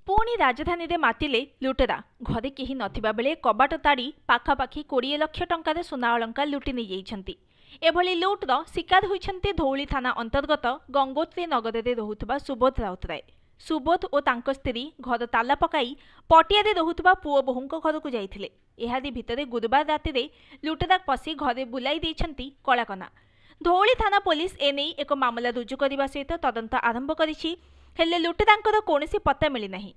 पुणी राजधानी रे मातिले लुटेरा घरे केही नथिबा बेले कबाट ताड़ी पाखापाखि 20 लाख टंकार सुना अलंकार लुटि नहीं जाइछंती। एभली लुट्र शिकार होइछंती धौली थाना अंतर्गत गंगोत्री नगर में रहुथबा सुबोध राउतराय। सुबोध और तांको स्त्री घर ताला पकाई पटिया रहुथबा पुओ बोहूंको घर को जाइथिले। एहारी भितरे गुरुवार राति रे लुटेरा पसी घरे बुलाई देइछंती कलाकना। धौली थाना पुलिस एने एक मामला रुजु करने सहित तदंत आरंभ करिछि। हेले लुटेरांकर कोनोसी पत्ता मिली नहीं।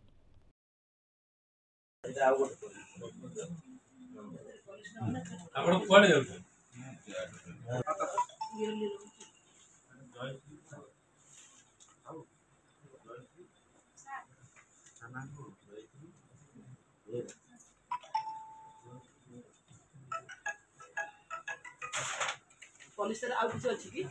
पुलिस रे आउ किछ अछि कि